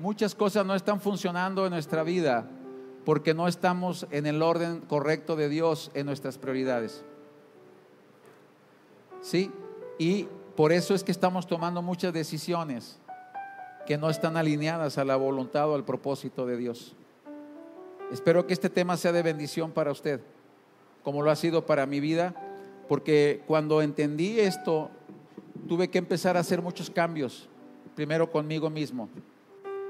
muchas cosas no están funcionando en nuestra vida porque no estamos en el orden correcto de Dios en nuestras prioridades. ¿Sí? Y por eso es que estamos tomando muchas decisiones que no están alineadas a la voluntad o al propósito de Dios. Espero que este tema sea de bendición para usted, como lo ha sido para mi vida, porque cuando entendí esto, tuve que empezar a hacer muchos cambios. Primero conmigo mismo,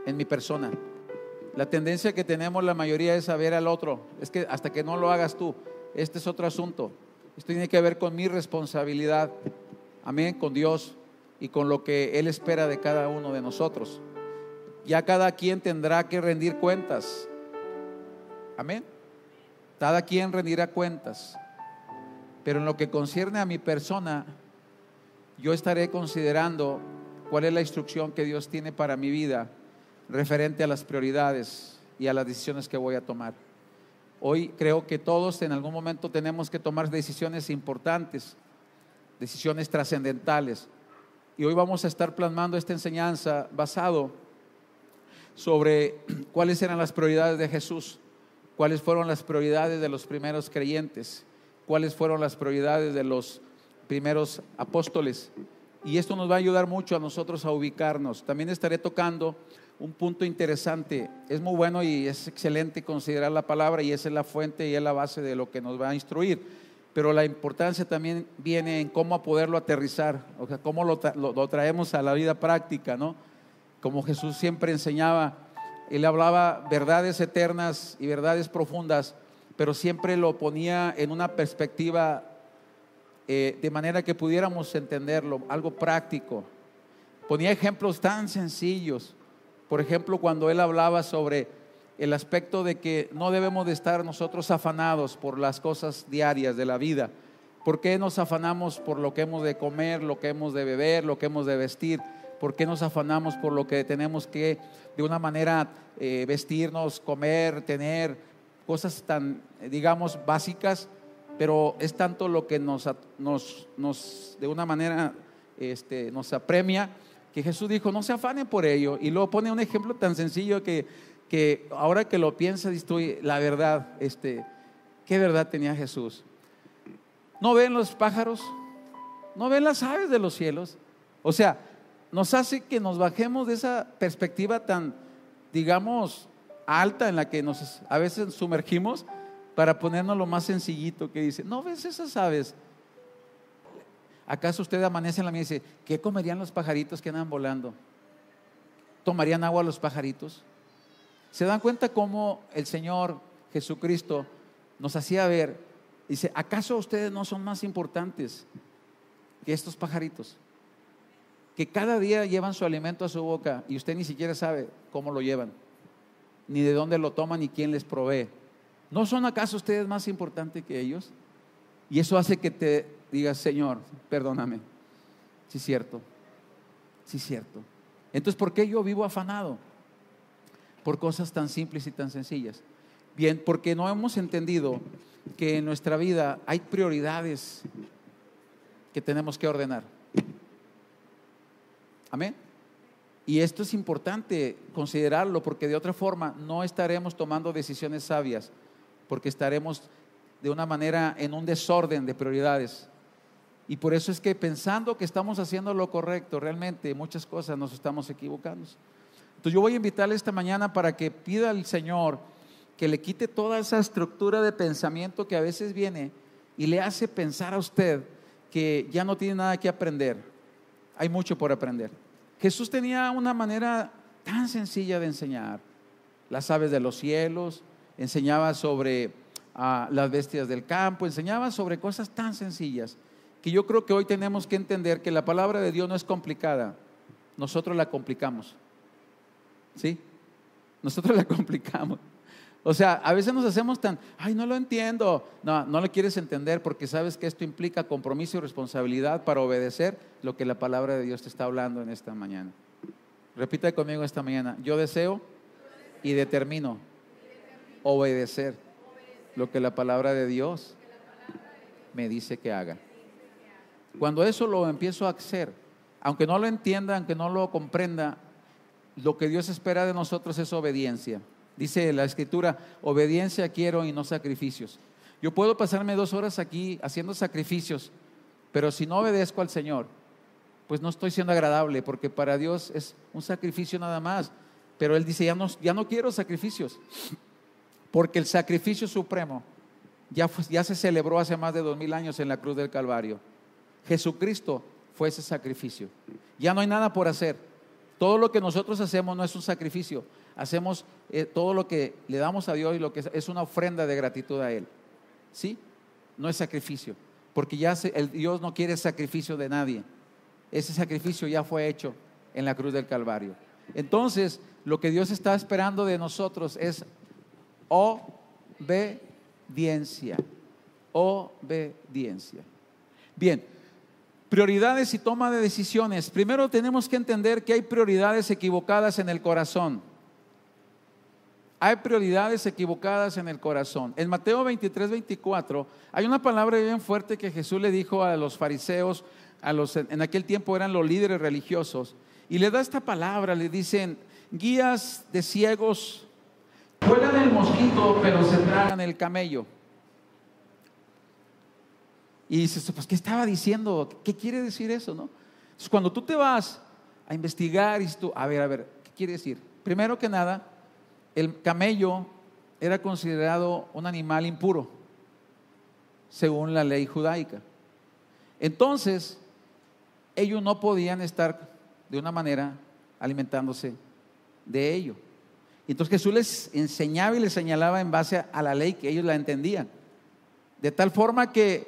en mi persona. La tendencia que tenemos la mayoría es a ver al otro. Es que hasta que no lo hagas tú, este es otro asunto. Esto tiene que ver con mi responsabilidad, amén, con Dios y con lo que Él espera de cada uno de nosotros. Ya cada quien tendrá que rendir cuentas, amén. Cada quien rendirá cuentas, pero en lo que concierne a mi persona, yo estaré considerando cuál es la instrucción que Dios tiene para mi vida referente a las prioridades y a las decisiones que voy a tomar. Hoy creo que todos en algún momento tenemos que tomar decisiones importantes, decisiones trascendentales, y hoy vamos a estar plasmando esta enseñanza basado sobre cuáles eran las prioridades de Jesús, cuáles fueron las prioridades de los primeros creyentes, cuáles fueron las prioridades de los primeros apóstoles. Y esto nos va a ayudar mucho a nosotros a ubicarnos. También estaré tocando un punto interesante. Es muy bueno y es excelente considerar la palabra, y esa es la fuente y es la base de lo que nos va a instruir. Pero la importancia también viene en cómo poderlo aterrizar, o sea, cómo lo traemos a la vida práctica, ¿no? Como Jesús siempre enseñaba, Él hablaba verdades eternas y verdades profundas, pero siempre lo ponía en una perspectiva de manera que pudiéramos entenderlo, algo práctico. Ponía ejemplos tan sencillos. Por ejemplo, cuando Él hablaba sobre el aspecto de que no debemos de estar nosotros afanados por las cosas diarias de la vida. ¿Por qué nos afanamos por lo que hemos de comer, lo que hemos de beber, lo que hemos de vestir? ¿Por qué nos afanamos por lo que tenemos que, de una manera, vestirnos, comer, tener cosas tan, digamos, básicas? Pero es tanto lo que nos de una manera, nos apremia, que Jesús dijo, no se afanen por ello. Y luego pone un ejemplo tan sencillo que ahora que lo piensas, estoy, la verdad, ¿qué verdad tenía Jesús? ¿No ven los pájaros? ¿No ven las aves de los cielos? O sea, nos hace que nos bajemos de esa perspectiva tan, digamos, alta en la que nos a veces sumergimos, para ponernos lo más sencillito, que dice, ¿no ves esas aves? ¿Acaso usted amanece en la mañana y dice, ¿qué comerían los pajaritos que andan volando? ¿Tomarían agua los pajaritos? ¿Se dan cuenta cómo el Señor Jesucristo nos hacía ver? Dice, ¿acaso ustedes no son más importantes que estos pajaritos? Que cada día llevan su alimento a su boca y usted ni siquiera sabe cómo lo llevan, ni de dónde lo toman, ni quién les provee. ¿No son acaso ustedes más importantes que ellos? Y eso hace que te digas, Señor, perdóname. Sí, cierto. Sí, cierto. Entonces, ¿por qué yo vivo afanado? Por cosas tan simples y tan sencillas. Bien, porque no hemos entendido que en nuestra vida hay prioridades que tenemos que ordenar. Amén. Y esto es importante considerarlo, porque de otra forma no estaremos tomando decisiones sabias, porque estaremos de una manera en un desorden de prioridades. Y por eso es que pensando que estamos haciendo lo correcto, realmente muchas cosas nos estamos equivocando. Entonces yo voy a invitarle esta mañana para que pida al Señor que le quite toda esa estructura de pensamiento que a veces viene y le hace pensar a usted que ya no tiene nada que aprender. Hay mucho por aprender. Jesús tenía una manera tan sencilla de enseñar. Las aves de los cielos, enseñaba sobre las bestias del campo, enseñaba sobre cosas tan sencillas que yo creo que hoy tenemos que entender que la palabra de Dios no es complicada, nosotros la complicamos. ¿Sí? Nosotros la complicamos. O sea, a veces nos hacemos tan, ay, no lo entiendo. No lo quieres entender porque sabes que esto implica compromiso y responsabilidad para obedecer lo que la palabra de Dios te está hablando en esta mañana. Repita conmigo esta mañana, yo deseo y determino obedecer lo que la palabra de Dios me dice que haga. Cuando eso lo empiezo a hacer, aunque no lo entienda, aunque no lo comprenda, lo que Dios espera de nosotros es obediencia. Dice la Escritura, obediencia quiero y no sacrificios. Yo puedo pasarme 2 horas aquí haciendo sacrificios, pero si no obedezco al Señor, pues no estoy siendo agradable, porque para Dios es un sacrificio nada más. Pero Él dice, ya no quiero sacrificios, porque el sacrificio supremo ya se celebró hace más de 2000 años en la cruz del Calvario. Jesucristo fue ese sacrificio. Ya no hay nada por hacer. Todo lo que nosotros hacemos no es un sacrificio. Hacemos todo lo que le damos a Dios y lo que es una ofrenda de gratitud a Él. ¿Sí? No es sacrificio, porque Dios no quiere sacrificio de nadie. Ese sacrificio ya fue hecho en la cruz del Calvario. Entonces, lo que Dios está esperando de nosotros es obediencia. Obediencia. Bien, prioridades y toma de decisiones. Primero tenemos que entender que hay prioridades equivocadas en el corazón. Hay prioridades equivocadas en el corazón. En Mateo 23-24 hay una palabra bien fuerte que Jesús le dijo a los fariseos, en aquel tiempo eran los líderes religiosos, y le da esta palabra, le dicen: guías de ciegos vuelan el mosquito, pero se tragan el camello. Y dices, pues ¿qué estaba diciendo? ¿Qué quiere decir eso, no? Entonces, cuando tú te vas a investigar y tú, a ver, ¿qué quiere decir? Primero que nada, el camello era considerado un animal impuro según la ley judaica. Entonces, ellos no podían estar de una manera alimentándose de ello. Entonces Jesús les enseñaba y les señalaba en base a la ley que ellos la entendían. De tal forma que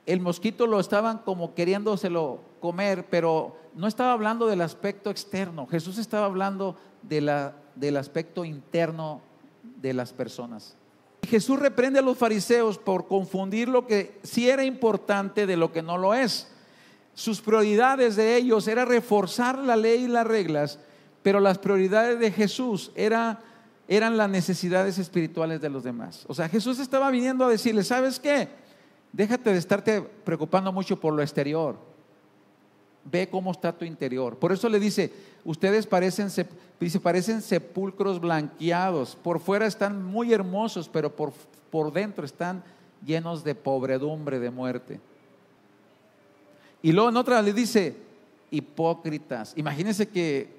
el mosquito lo estaban como queriéndoselo comer, pero no estaba hablando del aspecto externo. Jesús estaba hablando del aspecto interno de las personas. Jesús reprende a los fariseos por confundir lo que sí era importante de lo que no lo es. Sus prioridades de ellos era reforzar la ley y las reglas, pero las prioridades de Jesús eran las necesidades espirituales de los demás. O sea, Jesús estaba viniendo a decirles, ¿sabes qué? Déjate de estarte preocupando mucho por lo exterior. Ve cómo está tu interior. Por eso le dice, ustedes parecen sepulcros blanqueados. Por fuera están muy hermosos, pero por dentro están llenos de pobredumbre, de muerte. Y luego en otra le dice, hipócritas. Imagínense que,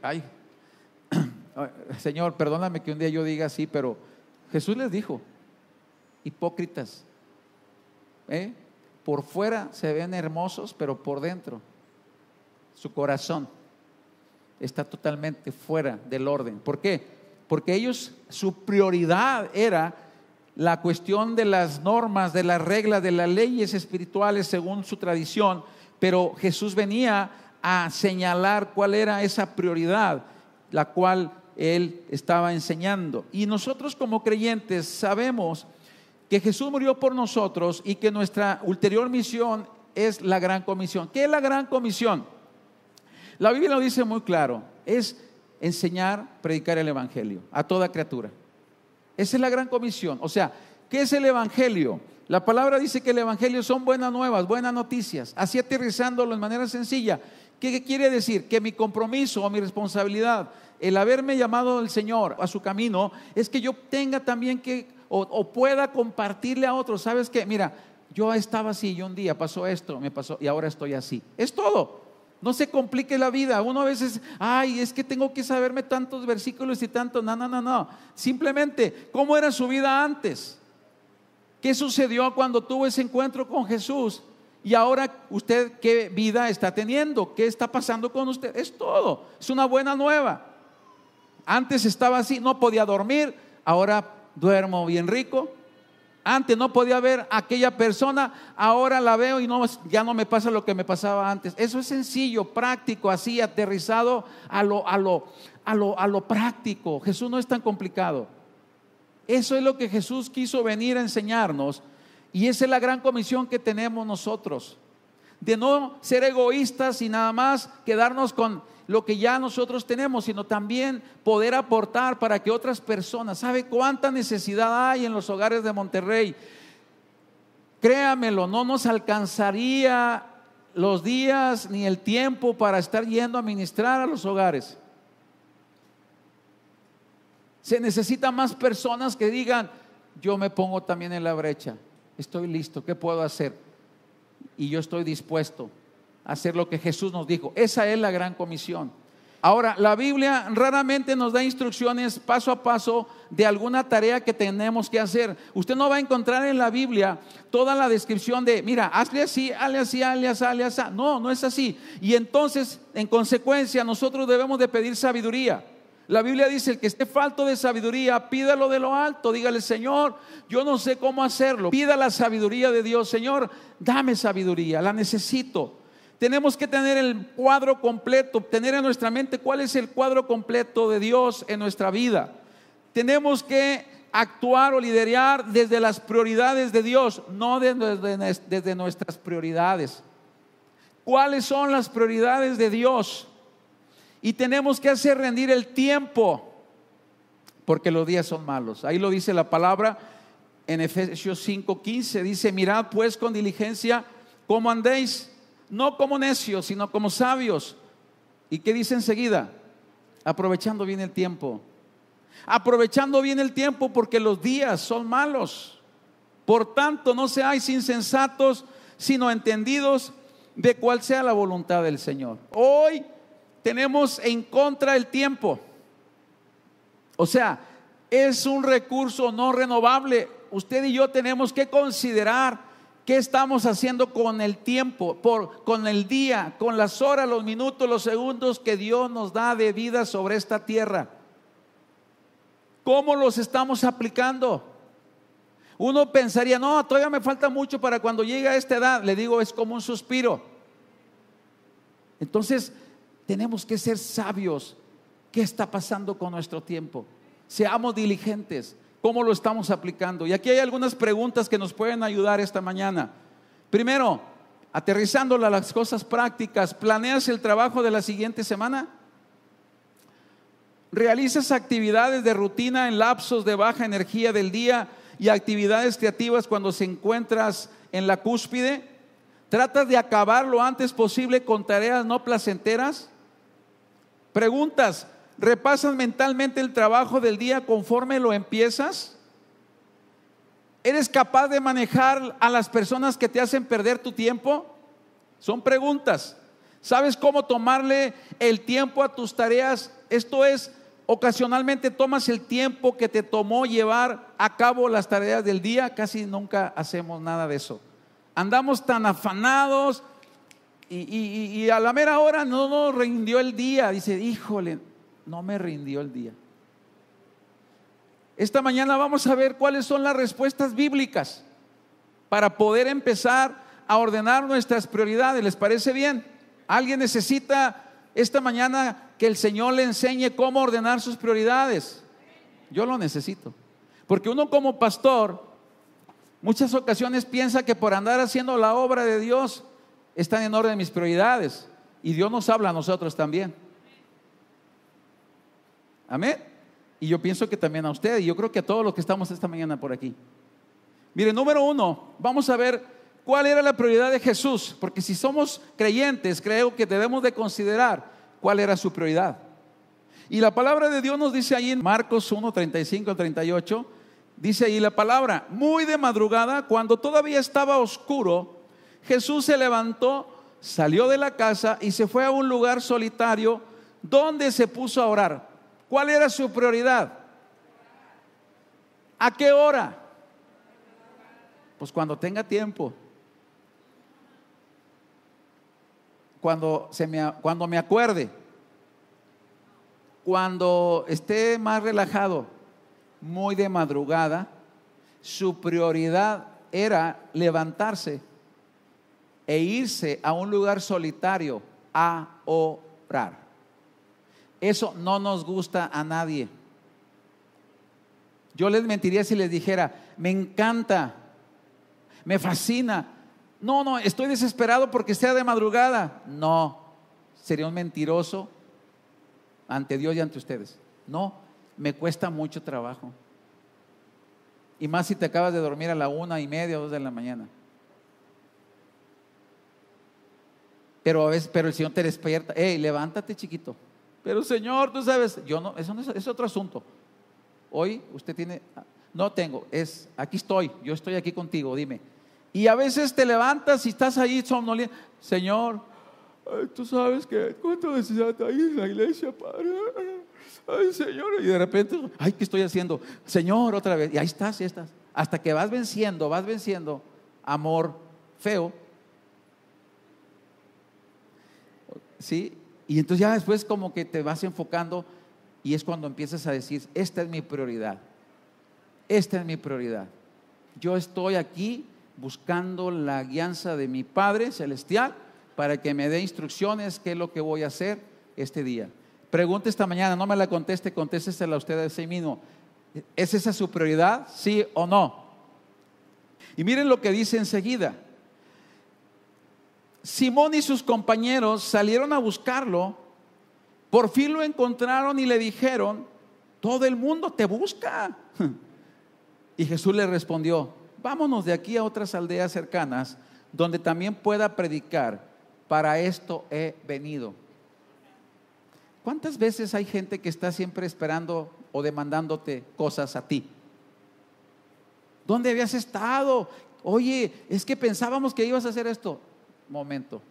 Señor, perdóname que un día yo diga así, pero Jesús les dijo, hipócritas. Por fuera se ven hermosos, pero por dentro su corazón está totalmente fuera del orden. ¿Por qué? Porque ellos, su prioridad era la cuestión de las normas, de las reglas, de las leyes espirituales según su tradición, pero Jesús venía a señalar cuál era esa prioridad, la cual Él estaba enseñando. Y nosotros como creyentes sabemos que Jesús murió por nosotros y que nuestra ulterior misión es la gran comisión. ¿Qué es la gran comisión? La Biblia lo dice muy claro, es enseñar, predicar el evangelio a toda criatura. Esa es la gran comisión. O sea, ¿qué es el evangelio? La palabra dice que el evangelio son buenas nuevas, buenas noticias. Así aterrizándolo en manera sencilla, ¿qué quiere decir? Que mi compromiso o mi responsabilidad, el haberme llamado al Señor a su camino, es que yo tenga también que o pueda compartirle a otros. ¿Sabes qué? Mira, yo estaba así y un día pasó esto, me pasó y ahora estoy así. Es todo. No se complique la vida. Uno a veces, es que tengo que saberme tantos versículos y tanto. No. Simplemente, ¿cómo era su vida antes? ¿Qué sucedió cuando tuvo ese encuentro con Jesús? Y ahora usted, ¿qué vida está teniendo? ¿Qué está pasando con usted? Es todo. Es una buena nueva. Antes estaba así, no podía dormir, ahora duermo bien rico. Antes no podía ver a aquella persona, ahora la veo y ya no me pasa lo que me pasaba antes. Eso es sencillo, práctico, así aterrizado a lo práctico. Jesús no es tan complicado. Eso es lo que Jesús quiso venir a enseñarnos, y esa es la gran comisión que tenemos nosotros, de no ser egoístas y nada más quedarnos con lo que ya nosotros tenemos, sino también poder aportar para que otras personas. ¿Sabe cuánta necesidad hay en los hogares de Monterrey? Créamelo, no nos alcanzaría los días ni el tiempo para estar yendo a ministrar a los hogares. Se necesitan más personas que digan: yo me pongo también en la brecha, estoy listo, ¿qué puedo hacer? Y yo estoy dispuesto a hacer lo que Jesús nos dijo. Esa es la gran comisión. Ahora, la Biblia raramente nos da instrucciones paso a paso de alguna tarea que tenemos que hacer. Usted no va a encontrar en la Biblia toda la descripción de: mira, hazle así, hazle así, hazle así, hazle así. No, no es así. Y entonces, en consecuencia, nosotros debemos de pedir sabiduría. La Biblia dice: el que esté falto de sabiduría, pídalo de lo alto. Dígale: Señor, yo no sé cómo hacerlo. Pida la sabiduría de Dios. Señor, dame sabiduría, la necesito. Tenemos que tener el cuadro completo, tener en nuestra mente cuál es el cuadro completo de Dios en nuestra vida. Tenemos que actuar o liderar desde las prioridades de Dios, no desde nuestras prioridades. ¿Cuáles son las prioridades de Dios? Y tenemos que hacer rendir el tiempo, porque los días son malos. Ahí lo dice la palabra en Efesios 5:15. Dice: mirad pues con diligencia cómo andéis, no como necios, sino como sabios. ¿Y qué dice enseguida? Aprovechando bien el tiempo. Aprovechando bien el tiempo, porque los días son malos. Por tanto, no seáis insensatos, sino entendidos de cuál sea la voluntad del Señor. Hoy tenemos en contra el tiempo. O sea, es un recurso no renovable. Usted y yo tenemos que considerar qué estamos haciendo con el tiempo, con el día, con las horas, los minutos, los segundos que Dios nos da de vida sobre esta tierra. ¿Cómo los estamos aplicando? Uno pensaría: no, todavía me falta mucho para cuando llegue a esta edad. Le digo, es como un suspiro. Entonces, tenemos que ser sabios. ¿Qué está pasando con nuestro tiempo? Seamos diligentes. ¿Cómo lo estamos aplicando? Y aquí hay algunas preguntas que nos pueden ayudar esta mañana. Primero, aterrizándola a las cosas prácticas. ¿Planeas el trabajo de la siguiente semana? ¿Realizas actividades de rutina en lapsos de baja energía del día y actividades creativas cuando se encuentras en la cúspide? ¿Tratas de acabar lo antes posible con tareas no placenteras? Preguntas: ¿repasas mentalmente el trabajo del día conforme lo empiezas? ¿Eres capaz de manejar a las personas que te hacen perder tu tiempo? Son preguntas. ¿Sabes cómo tomarle el tiempo a tus tareas? Esto es, ocasionalmente tomas el tiempo que te tomó llevar a cabo las tareas del día. Casi nunca hacemos nada de eso. Andamos tan afanados y a la mera hora no nos rindió el día. Dice: híjole, no me rindió el día. Esta mañana vamos a ver cuáles son las respuestas bíblicas para poder empezar a ordenar nuestras prioridades. ¿Les parece bien? ¿Alguien necesita esta mañana que el Señor le enseñe cómo ordenar sus prioridades? Yo lo necesito, porque uno como pastor muchas ocasiones piensa que por andar haciendo la obra de Dios están en orden mis prioridades, y Dios nos habla a nosotros también. Amén. Y yo pienso que también a usted, y yo creo que a todos los que estamos esta mañana por aquí. Mire, número uno, vamos a ver cuál era la prioridad de Jesús, porque si somos creyentes, creo que debemos de considerar cuál era su prioridad. Y la palabra de Dios nos dice ahí en Marcos 1, 35 al 38, dice ahí la palabra: muy de madrugada, cuando todavía estaba oscuro, Jesús se levantó, salió de la casa y se fue a un lugar solitario donde se puso a orar. ¿Cuál era su prioridad? ¿A qué hora? Pues cuando tenga tiempo, cuando me acuerde, cuando esté más relajado. Muy de madrugada, su prioridad era levantarse e irse a un lugar solitario a orar. Eso no nos gusta a nadie. Yo les mentiría si les dijera: me encanta, me fascina. No, estoy desesperado porque sea de madrugada. No, sería un mentiroso ante Dios y ante ustedes. No, me cuesta mucho trabajo. Y más si te acabas de dormir a la 1:30 o 2 de la mañana. Pero el Señor te despierta: hey, levántate, chiquito. Pero Señor, tú sabes, yo no, eso no es otro asunto. Hoy usted tiene, no tengo, aquí estoy, yo estoy aquí contigo, dime. Y a veces te levantas y estás ahí somnoliento. Señor, tú sabes que cuánto necesidad hay en la iglesia, Padre. Ay, Señor, y de repente, ay, ¿qué estoy haciendo? Señor, otra vez, y ahí estás, hasta que vas venciendo amor feo, ¿sí? Y entonces ya después como que te vas enfocando y es cuando empiezas a decir, esta es mi prioridad, yo estoy aquí buscando la guianza de mi Padre Celestial para que me dé instrucciones, qué es lo que voy a hacer este día. Pregunte esta mañana, no me la conteste, contéstesela a usted a sí mismo. ¿Es esa su prioridad? ¿Sí o no? Y miren lo que dice enseguida. Simón y sus compañeros salieron a buscarlo, por fin lo encontraron y le dijeron, todo el mundo te busca. Y Jesús le respondió, vámonos de aquí a otras aldeas cercanas, donde también pueda predicar, para esto he venido. ¿Cuántas veces hay gente que está siempre esperando o demandándote cosas a ti? ¿Dónde habías estado? Oye, es que pensábamos que ibas a hacer esto. Momento,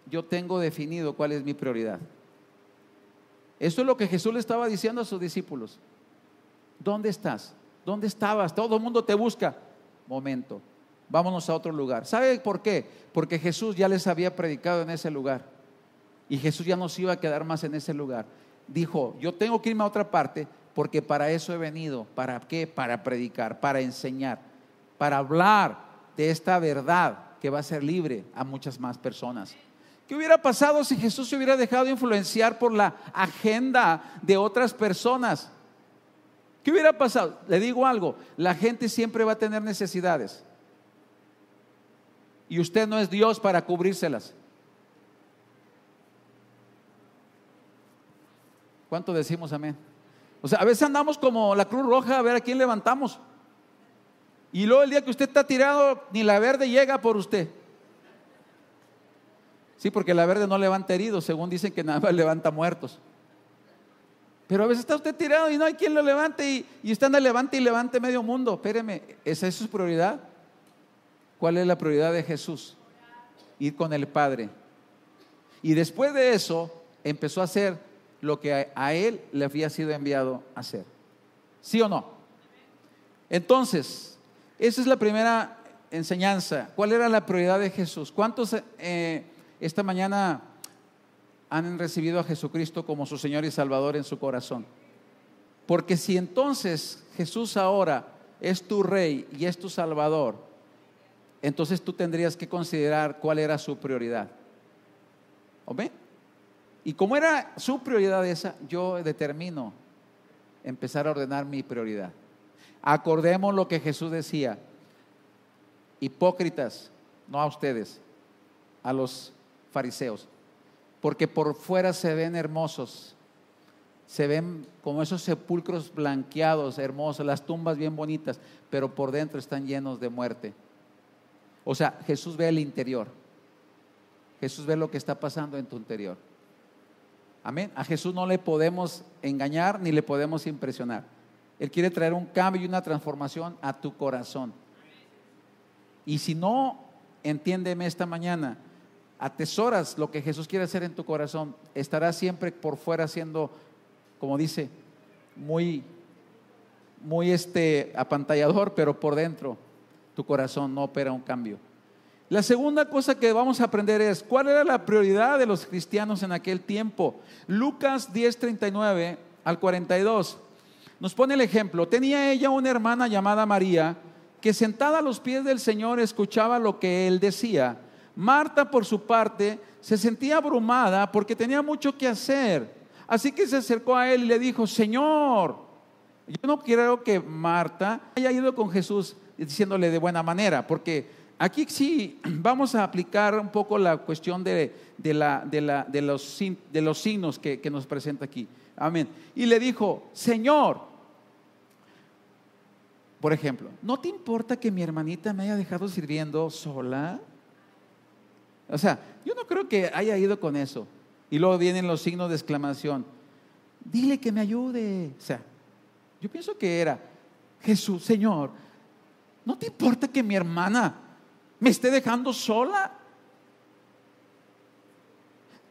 yo tengo definido cuál es mi prioridad. Eso es lo que Jesús le estaba diciendo a sus discípulos. ¿Dónde estás? ¿Dónde estabas? Todo el mundo te busca. Momento, vámonos a otro lugar. ¿Sabe por qué? Porque Jesús ya les había predicado en ese lugar y Jesús ya no se iba a quedar más en ese lugar. Dijo, yo tengo que irme a otra parte porque para eso he venido. ¿Para qué? Para predicar, para enseñar, para hablar de esta verdad que va a ser libre a muchas más personas. ¿Qué hubiera pasado si Jesús se hubiera dejado influenciar por la agenda de otras personas? ¿Qué hubiera pasado? Le digo algo, la gente siempre va a tener necesidades y usted no es Dios para cubrírselas. ¿Cuánto decimos amén? O sea, a veces andamos como la Cruz Roja a ver a quién levantamos. Y luego el día que usted está tirado, ni la verde llega por usted. Sí, porque la verde no levanta heridos, según dicen que nada más levanta muertos. Pero a veces está usted tirado y no hay quien lo levante y usted anda levante y levante medio mundo. Espéreme, ¿esa es su prioridad? ¿Cuál es la prioridad de Jesús? Ir con el Padre. Y después de eso empezó a hacer lo que a él le había sido enviado a hacer. ¿Sí o no? Entonces, esa es la primera enseñanza. ¿Cuál era la prioridad de Jesús? ¿Cuántos esta mañana han recibido a Jesucristo como su Señor y Salvador en su corazón? Porque si entonces Jesús ahora es tu Rey y es tu Salvador, entonces tú tendrías que considerar cuál era su prioridad. ¿Amén? Y como era su prioridad esa, yo determino empezar a ordenar mi prioridad. Acordemos lo que Jesús decía: hipócritas, no a ustedes, a los fariseos, porque por fuera se ven hermosos, se ven como esos sepulcros blanqueados, hermosos, las tumbas bien bonitas, pero por dentro están llenos de muerte. O sea, Jesús ve el interior, Jesús ve lo que está pasando en tu interior. Amén. A Jesús no le podemos engañar ni le podemos impresionar. Él quiere traer un cambio y una transformación a tu corazón. Y si no, entiéndeme esta mañana, atesoras lo que Jesús quiere hacer en tu corazón, estarás siempre por fuera siendo, como dice, muy apantallador, pero por dentro tu corazón no opera un cambio. La segunda cosa que vamos a aprender es ¿cuál era la prioridad de los cristianos en aquel tiempo? Lucas 10:39 al 42 nos pone el ejemplo. Tenía ella una hermana llamada María, que sentada a los pies del Señor escuchaba lo que él decía. Marta, por su parte, se sentía abrumada porque tenía mucho que hacer. Así que se acercó a él y le dijo: Señor, yo no creo que Marta haya ido con Jesús diciéndole de buena manera, porque aquí sí vamos a aplicar un poco la cuestión de los signos que nos presenta aquí. Amén. Y le dijo: Señor, por ejemplo, ¿no te importa que mi hermanita me haya dejado sirviendo sola? O sea, yo no creo que haya ido con eso. Y luego vienen los signos de exclamación: dile que me ayude. O sea, Yo pienso que era: Jesús, Señor, ¿no te importa que mi hermana me esté dejando sola?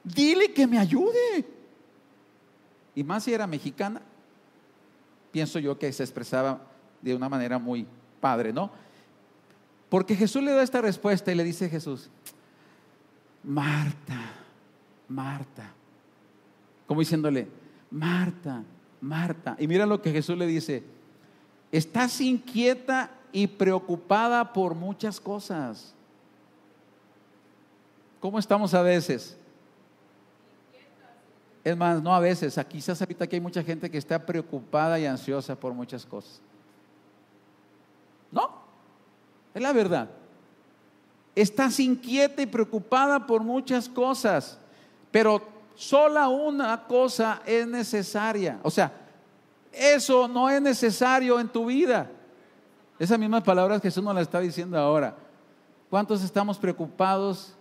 Dile que me ayude. Y más si era mexicana, pienso yo que se expresaba de una manera muy padre, ¿no? Porque Jesús le da esta respuesta y le dice: Jesús, Marta, Marta, como diciéndole: Marta, Marta. Y mira lo que Jesús le dice: estás inquieta y preocupada por muchas cosas. ¿Cómo estamos a veces? Es más, no a veces, quizás ahorita aquí hay mucha gente que está preocupada y ansiosa por muchas cosas. No, es la verdad. Estás inquieta y preocupada por muchas cosas, pero sola una cosa es necesaria. O sea, eso no es necesario en tu vida. Esas mismas palabras Jesús nos las está diciendo ahora. ¿Cuántos estamos preocupados,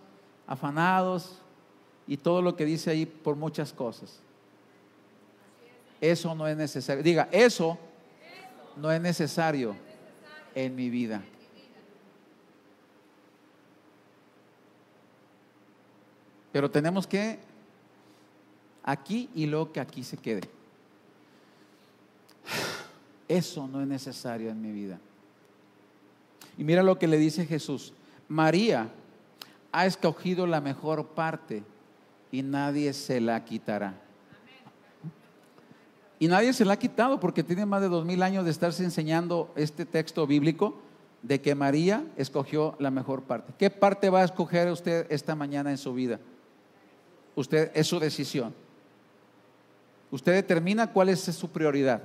afanados y todo lo que dice ahí por muchas cosas? Eso no es necesario. Diga, eso no es necesario en mi vida. Pero tenemos que aquí y luego que aquí se quede. Eso no es necesario en mi vida. Y mira lo que le dice Jesús: María ha escogido la mejor parte y nadie se la quitará. Y nadie se la ha quitado, porque tiene más de 2000 años de estarse enseñando este texto bíblico de que María escogió la mejor parte. ¿Qué parte va a escoger usted esta mañana en su vida? Usted, es su decisión. Usted determina cuál es su prioridad.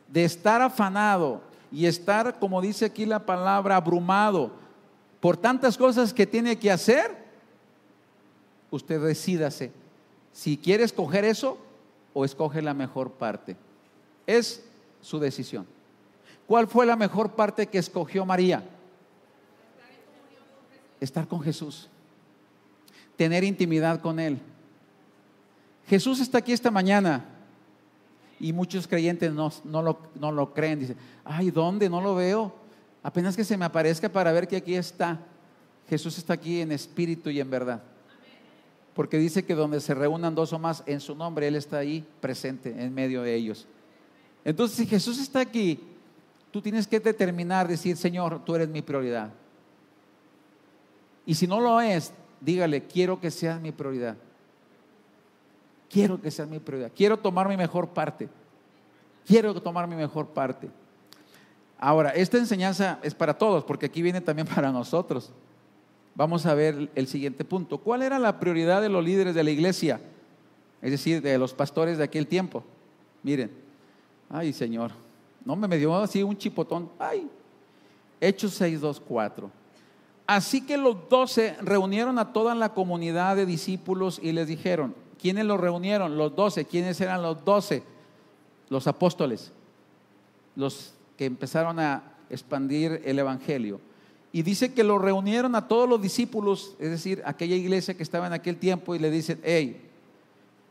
De estar afanado y estar, como dice aquí la palabra, abrumado por tantas cosas que tiene que hacer, usted decídase si quiere escoger eso o escoge la mejor parte. Es su decisión. ¿Cuál fue la mejor parte que escogió María? Estar con Jesús, tener intimidad con Él. Jesús está aquí esta mañana y muchos creyentes no lo creen. Dicen: ay, ¿dónde? No lo veo. Apenas que se me aparezca para ver que aquí está. Jesús está aquí en espíritu y en verdad. Porque dice que donde se reúnan dos o más en su nombre, Él está ahí presente en medio de ellos. Entonces, si Jesús está aquí, tú tienes que determinar, decir: Señor, tú eres mi prioridad. Y si no lo es, dígale: quiero que seas mi prioridad. Quiero que seas mi prioridad. Quiero tomar mi mejor parte. Quiero tomar mi mejor parte. Ahora, esta enseñanza es para todos, porque aquí viene también para nosotros. Vamos a ver el siguiente punto. ¿Cuál era la prioridad de los líderes de la iglesia? Es decir, de los pastores de aquel tiempo. Miren, ay, Señor, no me dio así un chipotón. Ay, Hechos 6:2-4. Así que los 12 reunieron a toda la comunidad de discípulos y les dijeron: ¿quiénes los reunieron? Los 12. ¿Quiénes eran los 12? Los apóstoles, los que empezaron a expandir el evangelio. Y dice que lo reunieron a todos los discípulos, es decir, aquella iglesia que estaba en aquel tiempo, y le dicen: hey,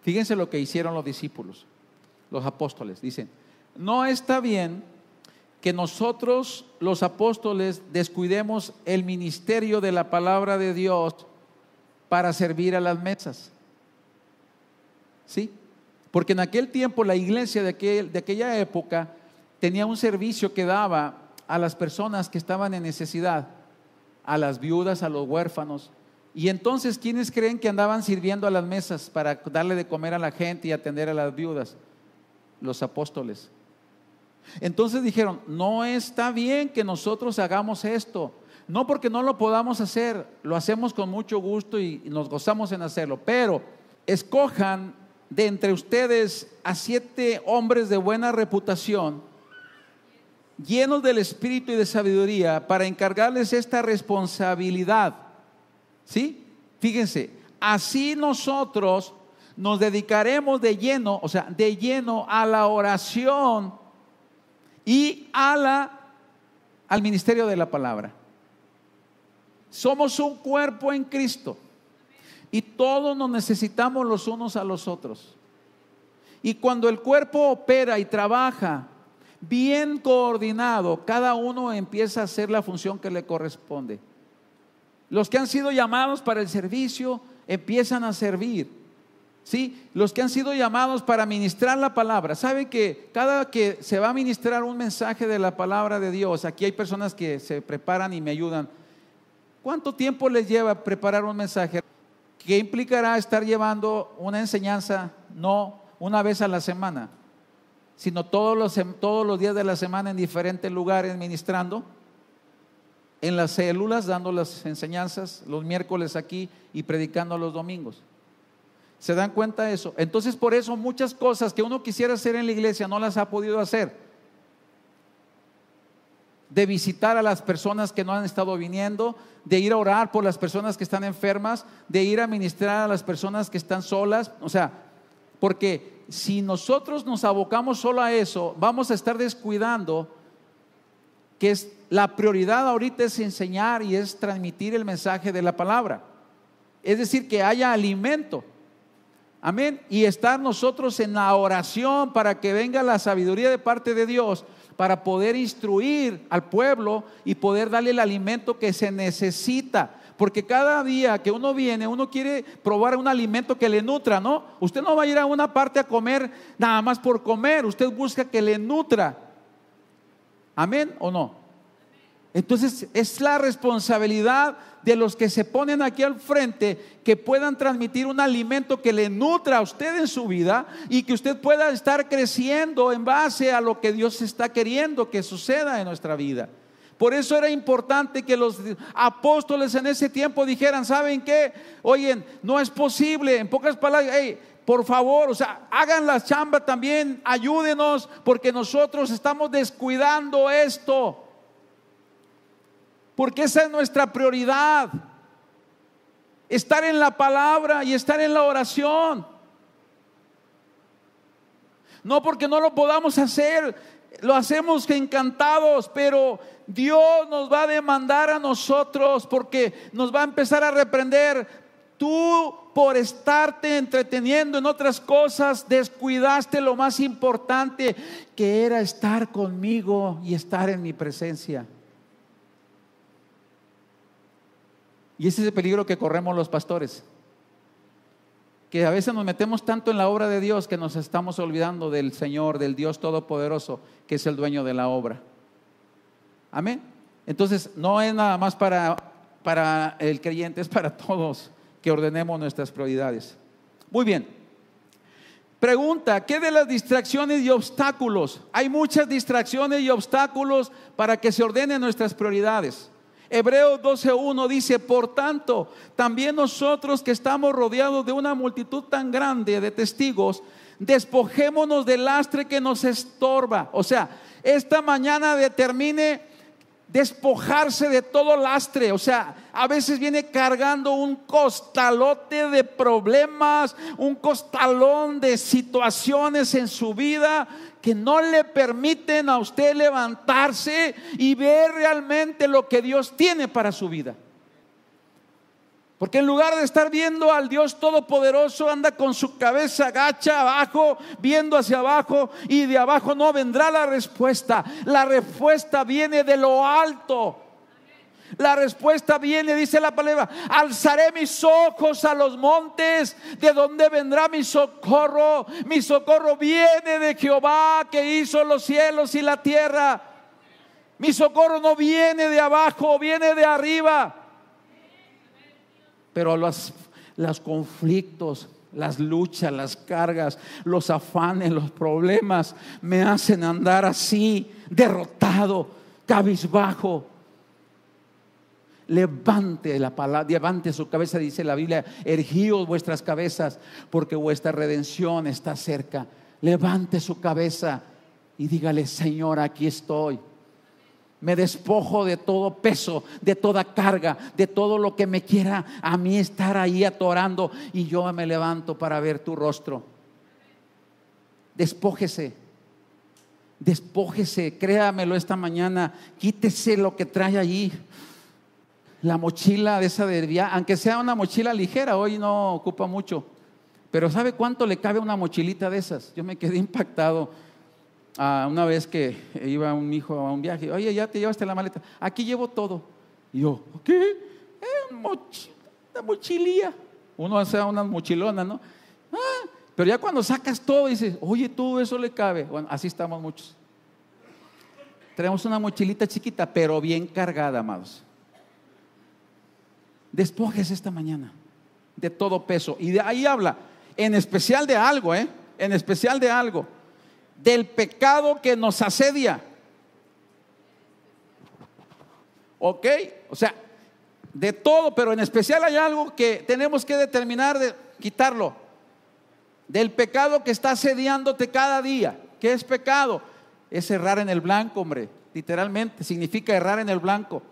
fíjense lo que hicieron los discípulos, los apóstoles. Dicen: no está bien que nosotros los apóstoles descuidemos el ministerio de la palabra de Dios para servir a las mesas. ¿Sí? Porque en aquel tiempo la iglesia de aquella época tenía un servicio que daba a las personas que estaban en necesidad, a las viudas, a los huérfanos. Y entonces, ¿quiénes creen que andaban sirviendo a las mesas para darle de comer a la gente y atender a las viudas? Los apóstoles. Entonces dijeron: no está bien que nosotros hagamos esto. No porque no lo podamos hacer, lo hacemos con mucho gusto y nos gozamos en hacerlo, pero escojan de entre ustedes a 7 hombres de buena reputación, llenos del espíritu y de sabiduría, para encargarles esta responsabilidad. ¿Sí? Fíjense, así nosotros nos dedicaremos de lleno, o sea, de lleno a la oración y al ministerio de la palabra. Somos un cuerpo en Cristo y todos nos necesitamos los unos a los otros. Y cuando el cuerpo opera y trabaja bien coordinado, cada uno empieza a hacer la función que le corresponde. Los que han sido llamados para el servicio empiezan a servir, ¿sí? Los que han sido llamados para ministrar la palabra. ¿Sabe que cada que se va a ministrar un mensaje de la palabra de Dios, aquí hay personas que se preparan y me ayudan? ¿Cuánto tiempo les lleva preparar un mensaje? ¿Qué implicará estar llevando una enseñanza no una vez a la semana, sino todos los días de la semana en diferentes lugares ministrando? En las células dando las enseñanzas, los miércoles aquí y predicando los domingos. ¿Se dan cuenta de eso? Entonces, por eso muchas cosas que uno quisiera hacer en la iglesia no las ha podido hacer. De visitar a las personas que no han estado viniendo, de ir a orar por las personas que están enfermas, de ir a ministrar a las personas que están solas. O sea, porque si nosotros nos abocamos solo a eso, vamos a estar descuidando que es la prioridad ahorita es enseñar y es transmitir el mensaje de la palabra. Es decir, que haya alimento. Amén. Y estar nosotros en la oración para que venga la sabiduría de parte de Dios, para poder instruir al pueblo y poder darle el alimento que se necesita. Porque cada día que uno viene, uno quiere probar un alimento que le nutra, ¿no? Usted no va a ir a una parte a comer nada más por comer, usted busca que le nutra. ¿Amén o no? Entonces es la responsabilidad de los que se ponen aquí al frente, que puedan transmitir un alimento que le nutra a usted en su vida y que usted pueda estar creciendo en base a lo que Dios está queriendo que suceda en nuestra vida. Por eso era importante que los apóstoles en ese tiempo dijeran: ¿saben qué? Oye, no es posible, en pocas palabras, por favor, o sea, hagan la chamba también, ayúdenos, porque nosotros estamos descuidando esto. Porque esa es nuestra prioridad, estar en la palabra y estar en la oración. No porque no lo podamos hacer, lo hacemos encantados, pero Dios nos va a demandar a nosotros, porque nos va a empezar a reprender. Tú, por estarte entreteniendo en otras cosas, descuidaste lo más importante, que era estar conmigo y estar en mi presencia. Y ese es el peligro que corremos los pastores, que a veces nos metemos tanto en la obra de Dios que nos estamos olvidando del Señor, del Dios Todopoderoso, que es el dueño de la obra. Amén. Entonces no es nada más para el creyente, es para todos, que ordenemos nuestras prioridades. Muy bien. Pregunta: ¿qué de las distracciones y obstáculos? Hay muchas distracciones y obstáculos para que se ordenen nuestras prioridades. Hebreos 12:1 dice: por tanto, también nosotros, que estamos rodeados de una multitud tan grande de testigos, despojémonos del lastre que nos estorba. O sea, esta mañana determine despojarse de todo lastre. O sea, a veces viene cargando un costalote de problemas, un costalón de situaciones en su vida que no le permiten a usted levantarse y ver realmente lo que Dios tiene para su vida. Porque en lugar de estar viendo al Dios Todopoderoso, anda con su cabeza gacha abajo, viendo hacia abajo, y de abajo no vendrá la respuesta. La respuesta viene de lo alto. La respuesta viene, dice la palabra: alzaré mis ojos a los montes, ¿de dónde vendrá mi socorro? Mi socorro viene de Jehová, que hizo los cielos y la tierra. Mi socorro no viene de abajo, viene de arriba. Pero los conflictos, las luchas, las cargas, los afanes, los problemas me hacen andar así, derrotado, cabizbajo. Levante la palabra, levante su cabeza, dice la Biblia: erguíos vuestras cabezas, porque vuestra redención está cerca. Levante su cabeza y dígale: Señor, aquí estoy. Me despojo de todo peso, de toda carga, de todo lo que me quiera a mí estar ahí atorando, y yo me levanto para ver tu rostro. Despójese, créamelo esta mañana. Quítese lo que trae allí, la mochila de esa de viaje, aunque sea una mochila ligera, hoy no ocupa mucho, pero ¿sabe cuánto le cabe una mochilita de esas? Yo me quedé impactado. Una vez que iba un hijo a un viaje, oye, ya te llevaste la maleta, aquí llevo todo. Y yo, ¿qué? Una mochililla. Uno hace una mochilona, ¿no? Pero ya cuando sacas todo dices, oye, todo eso le cabe. Bueno, así estamos muchos. Tenemos una mochilita chiquita, pero bien cargada, amados. Despójese esta mañana de todo peso. Y de ahí habla, en especial de algo, en especial de algo, del pecado que nos asedia. ¿Ok? O sea, de todo, pero en especial hay algo que tenemos que determinar de quitarlo. Del pecado que está asediándote cada día. ¿Qué es pecado? Es errar en el blanco, hombre. Literalmente significa errar en el blanco.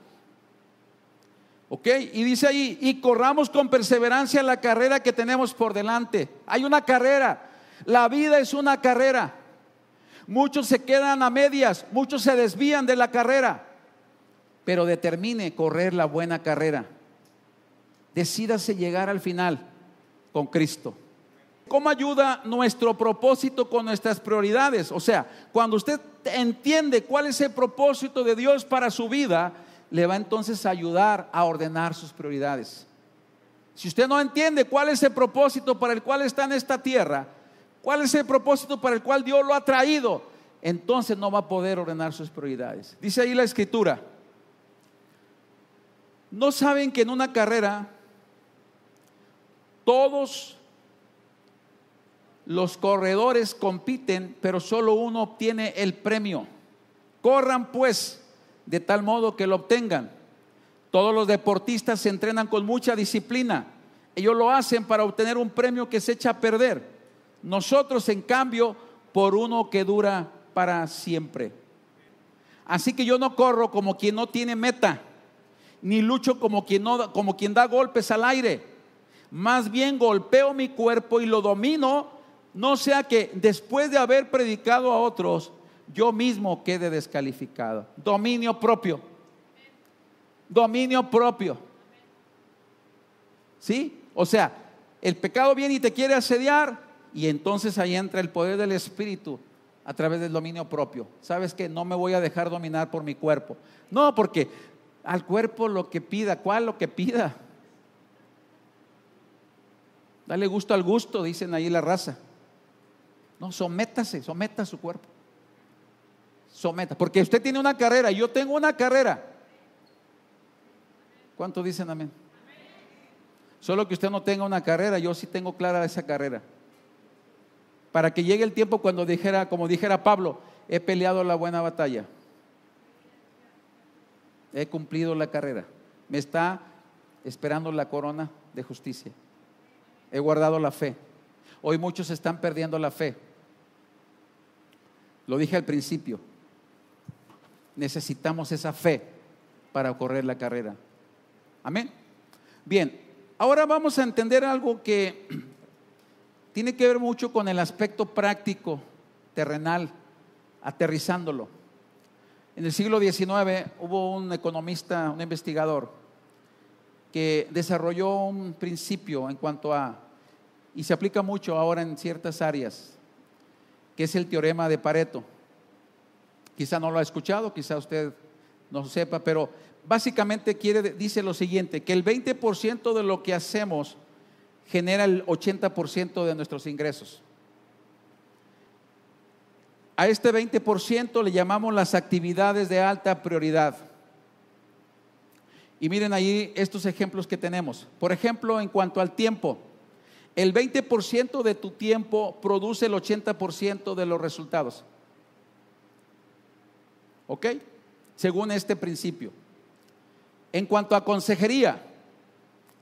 ¿Ok? Y dice ahí, y corramos con perseverancia la carrera que tenemos por delante. Hay una carrera. La vida es una carrera. Muchos se quedan a medias, muchos se desvían de la carrera. Pero determine correr la buena carrera. Decídase llegar al final con Cristo. ¿Cómo ayuda nuestro propósito con nuestras prioridades? O sea, cuando usted entiende cuál es el propósito de Dios para su vida, le va entonces a ayudar a ordenar sus prioridades. Si usted no entiende cuál es el propósito para el cual está en esta tierra, cuál es el propósito para el cual Dios lo ha traído, entonces no va a poder ordenar sus prioridades. Dice ahí la Escritura, ¿no saben que en una carrera todos los corredores compiten, pero solo uno obtiene el premio? Corran pues de tal modo que lo obtengan. Todos los deportistas se entrenan con mucha disciplina. Ellos lo hacen para obtener un premio que se echa a perder. Nosotros, en cambio, por uno que dura para siempre. Así que yo no corro como quien no tiene meta, ni lucho como quien da golpes al aire. Más bien golpeo mi cuerpo y lo domino, no sea que después de haber predicado a otros, yo mismo quede descalificado. Dominio propio. Dominio propio. ¿Sí? O sea, el pecado viene y te quiere asediar, y entonces ahí entra el poder del Espíritu a través del dominio propio. ¿Sabes qué? No me voy a dejar dominar por mi cuerpo. No, porque al cuerpo lo que pida. ¿Cuál lo que pida? Dale gusto al gusto, dicen ahí la raza. No, someta a su cuerpo. Someta, porque usted tiene una carrera, yo tengo una carrera. ¿Cuántos dicen amén? Solo que usted no tenga una carrera, yo sí tengo clara esa carrera. Para que llegue el tiempo cuando dijera, como dijera Pablo, he peleado la buena batalla, he cumplido la carrera, me está esperando la corona de justicia, he guardado la fe. Hoy muchos están perdiendo la fe. Lo dije al principio, necesitamos esa fe para correr la carrera. Amén. Bien, ahora vamos a entender algo que tiene que ver mucho con el aspecto práctico, terrenal, aterrizándolo. En el siglo XIX hubo un economista, un investigador, que desarrolló un principio en cuanto a, y se aplica mucho ahora en ciertas áreas, que es el teorema de Pareto. Quizá no lo ha escuchado, quizá usted no lo sepa, pero básicamente dice lo siguiente, que el 20% de lo que hacemos genera el 80% de nuestros ingresos. A este 20% le llamamos las actividades de alta prioridad. Y miren ahí estos ejemplos que tenemos. Por ejemplo, en cuanto al tiempo, el 20% de tu tiempo produce el 80% de los resultados. ¿Ok? Según este principio. En cuanto a consejería,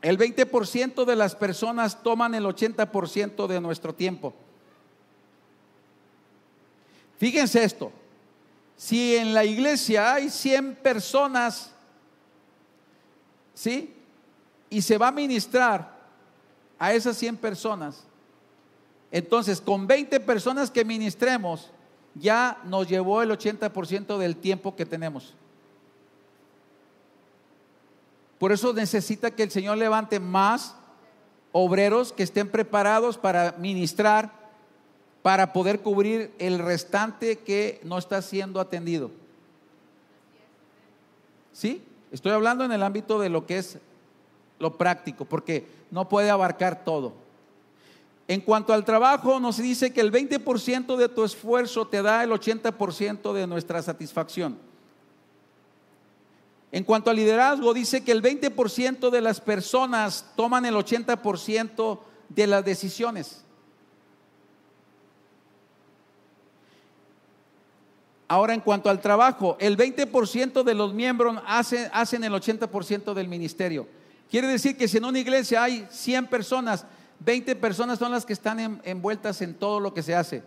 el 20% de las personas toman el 80% de nuestro tiempo. Fíjense esto, si en la iglesia hay 100 personas, ¿sí? Y se va a ministrar a esas 100 personas, entonces con 20 personas que ministremos, ya nos llevó el 80% del tiempo que tenemos. Por eso necesita que el Señor levante más obreros que estén preparados para ministrar para poder cubrir el restante que no está siendo atendido. ¿Sí? Estoy hablando en el ámbito de lo que es lo práctico, porque no puede abarcar todo. En cuanto al trabajo, nos dice que el 20% de tu esfuerzo te da el 80% de nuestra satisfacción. En cuanto al liderazgo, dice que el 20% de las personas toman el 80% de las decisiones. Ahora, en cuanto al trabajo, el 20% de los miembros hacen el 80% del ministerio. Quiere decir que si en una iglesia hay 100 personas, 20 personas son las que están envueltas en todo lo que se hace.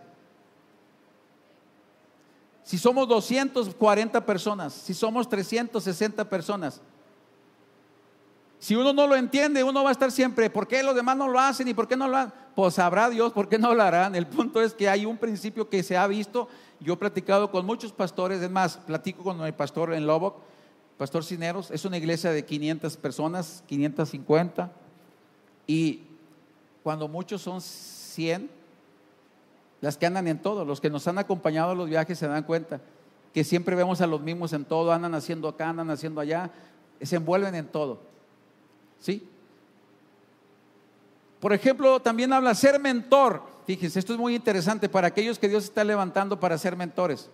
Si somos 240 personas, si somos 360 personas, si uno no lo entiende, uno va a estar siempre, ¿por qué los demás no lo hacen y por qué no lo hacen? Pues sabrá Dios por qué no lo harán. El punto es que hay un principio que se ha visto. Yo he platicado con muchos pastores, es más, platico con el pastor en Lubbock, Pastor Cineros. Es una iglesia de 500 personas, 550, y cuando muchos son 100, las que andan en todo. Los que nos han acompañado a los viajes se dan cuenta que siempre vemos a los mismos en todo, andan haciendo acá, andan haciendo allá, se envuelven en todo. ¿Sí? Por ejemplo, también habla ser mentor. Fíjense, esto es muy interesante para aquellos que Dios está levantando para ser mentores.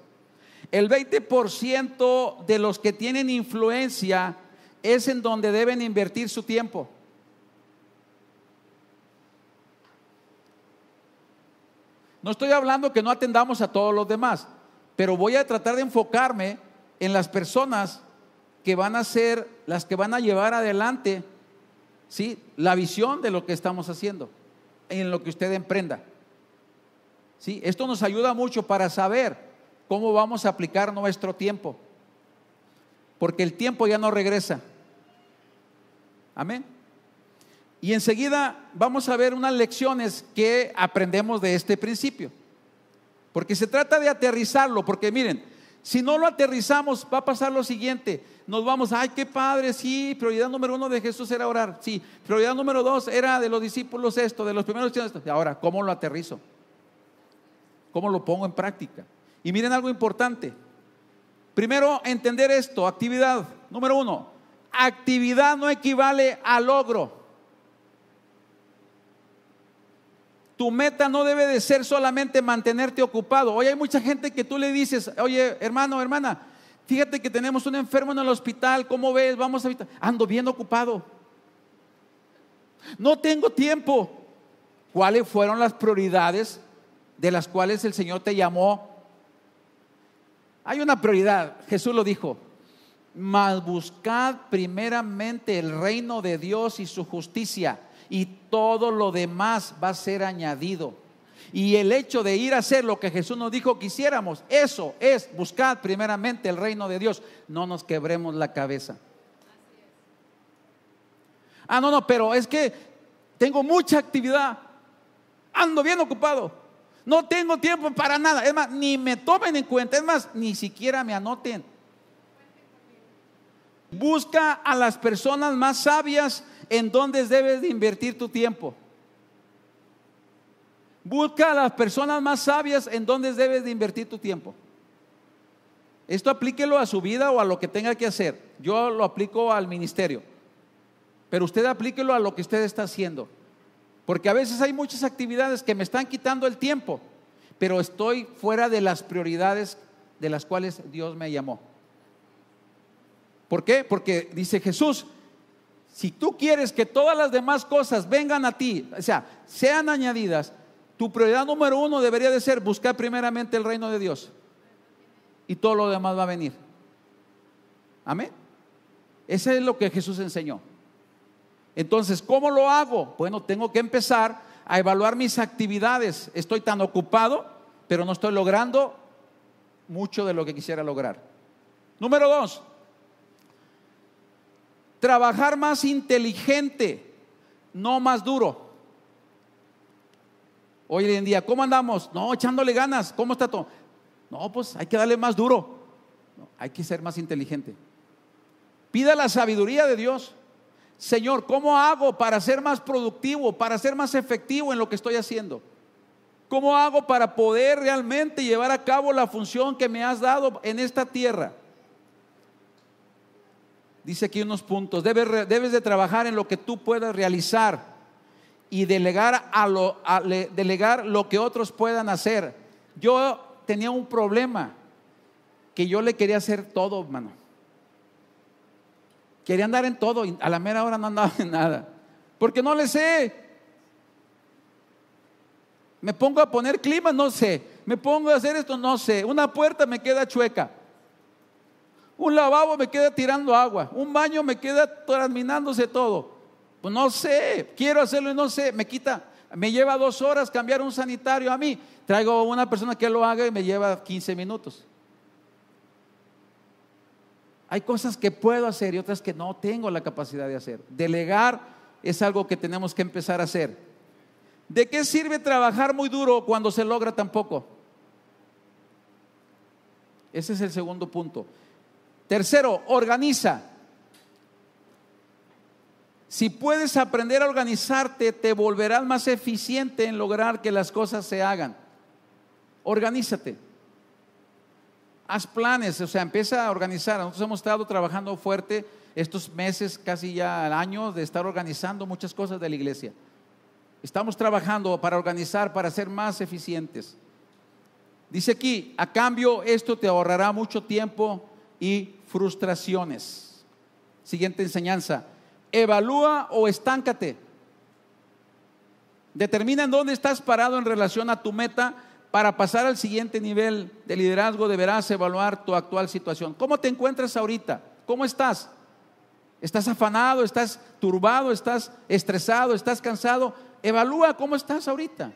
El 20% de los que tienen influencia es en donde deben invertir su tiempo. No estoy hablando que no atendamos a todos los demás, pero voy a tratar de enfocarme en las personas que van a ser las que van a llevar adelante, ¿sí?, la visión de lo que estamos haciendo, en lo que usted emprenda. ¿Sí? Esto nos ayuda mucho para saber cómo vamos a aplicar nuestro tiempo, porque el tiempo ya no regresa. Amén. Y enseguida vamos a ver unas lecciones que aprendemos de este principio, porque se trata de aterrizarlo. Porque miren, si no lo aterrizamos, va a pasar lo siguiente: nos vamos, ay, qué padre, sí, prioridad número 1 de Jesús era orar, sí, prioridad número 2 era de los discípulos esto, de los primeros esto. Y ahora, ¿cómo lo aterrizo? ¿Cómo lo pongo en práctica? Y miren algo importante. Primero, entender esto: actividad número 1. Actividad no equivale a logro. Tu meta no debe de ser solamente mantenerte ocupado. Hoy hay mucha gente que tú le dices, oye, hermano, hermana, fíjate que tenemos un enfermo en el hospital, ¿cómo ves? Vamos a visitar. Ando bien ocupado, no tengo tiempo. ¿Cuáles fueron las prioridades de las cuales el Señor te llamó? Hay una prioridad, Jesús lo dijo: mas buscad primeramente el reino de Dios y su justicia, y todo lo demás va a ser añadido. Y el hecho de ir a hacer lo que Jesús nos dijo que hiciéramos, eso es buscar primeramente el reino de Dios. No nos quebremos la cabeza. No, pero es que tengo mucha actividad, ando bien ocupado, no tengo tiempo para nada. Es más, ni me tomen en cuenta, es más, ni siquiera me anoten. Busca a las personas más sabias en donde debes de invertir tu tiempo. Busca a las personas más sabias en donde debes de invertir tu tiempo. Esto aplíquelo a su vida o a lo que tenga que hacer. Yo lo aplico al ministerio, pero usted aplíquelo a lo que usted está haciendo, porque a veces hay muchas actividades que me están quitando el tiempo, pero estoy fuera de las prioridades de las cuales Dios me llamó. ¿Por qué? Porque dice Jesús: si tú quieres que todas las demás cosas vengan a ti, o sea, sean añadidas, tu prioridad número 1 debería de ser buscar primeramente el reino de Dios, y todo lo demás va a venir. Amén. Eso es lo que Jesús enseñó. Entonces, ¿cómo lo hago? Bueno, tengo que empezar a evaluar mis actividades. Estoy tan ocupado, pero no estoy logrando mucho de lo que quisiera lograr. Número 2, trabajar más inteligente, no más duro. Hoy en día, ¿cómo andamos? No, echándole ganas. ¿Cómo está todo? No, pues hay que darle más duro. No, hay que ser más inteligente. Pida la sabiduría de Dios. Señor, ¿cómo hago para ser más productivo, para ser más efectivo en lo que estoy haciendo? ¿Cómo hago para poder realmente llevar a cabo la función que me has dado en esta tierra? Dice aquí unos puntos. Debes de trabajar en lo que tú puedas realizar y delegar lo que otros puedan hacer. Yo tenía un problema, que yo le quería hacer todo, hermano. Quería andar en todo y a la mera hora no andaba en nada, porque no le sé. Me pongo a poner clima, no sé. Me pongo a hacer esto, no sé. Una puerta me queda chueca. Un lavabo me queda tirando agua. Un baño me queda terminándose todo. Pues no sé, quiero hacerlo y no sé. Me lleva 2 horas cambiar un sanitario a mí. Traigo una persona que lo haga y me lleva 15 minutos. Hay cosas que puedo hacer y otras que no tengo la capacidad de hacer. Delegar es algo que tenemos que empezar a hacer. ¿De qué sirve trabajar muy duro cuando se logra tan poco? Ese es el segundo punto. Tercero, organiza. Si puedes aprender a organizarte, te volverás más eficiente en lograr que las cosas se hagan. Organízate. Haz planes, o sea, empieza a organizar. Nosotros hemos estado trabajando fuerte estos meses, casi ya al año, de estar organizando muchas cosas de la iglesia. Estamos trabajando para organizar, para ser más eficientes. Dice aquí, a cambio esto te ahorrará mucho tiempo y frustraciones. Siguiente enseñanza. Evalúa o estáncate. Determina en dónde estás parado en relación a tu meta. Para pasar al siguiente nivel de liderazgo deberás evaluar tu actual situación. ¿Cómo te encuentras ahorita? ¿Cómo estás? ¿Estás afanado? ¿Estás turbado? ¿Estás estresado? ¿Estás cansado? Evalúa cómo estás ahorita.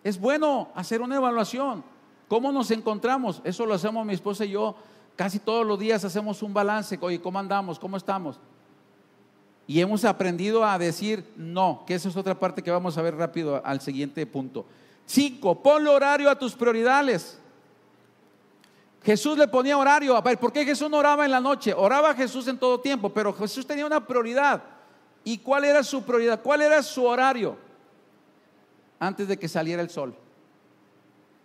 Es bueno hacer una evaluación. ¿Cómo nos encontramos? Eso lo hacemos mi esposa y yo. Casi todos los días hacemos un balance. Oye, ¿cómo andamos? ¿Cómo estamos? Y hemos aprendido a decir no, que esa es otra parte que vamos a ver rápido al siguiente punto. 5, ponle horario a tus prioridades. Jesús le ponía horario. A ver, ¿por qué Jesús no oraba en la noche? Oraba Jesús en todo tiempo, pero Jesús tenía una prioridad. ¿Y cuál era su prioridad? ¿Cuál era su horario? Antes de que saliera el sol,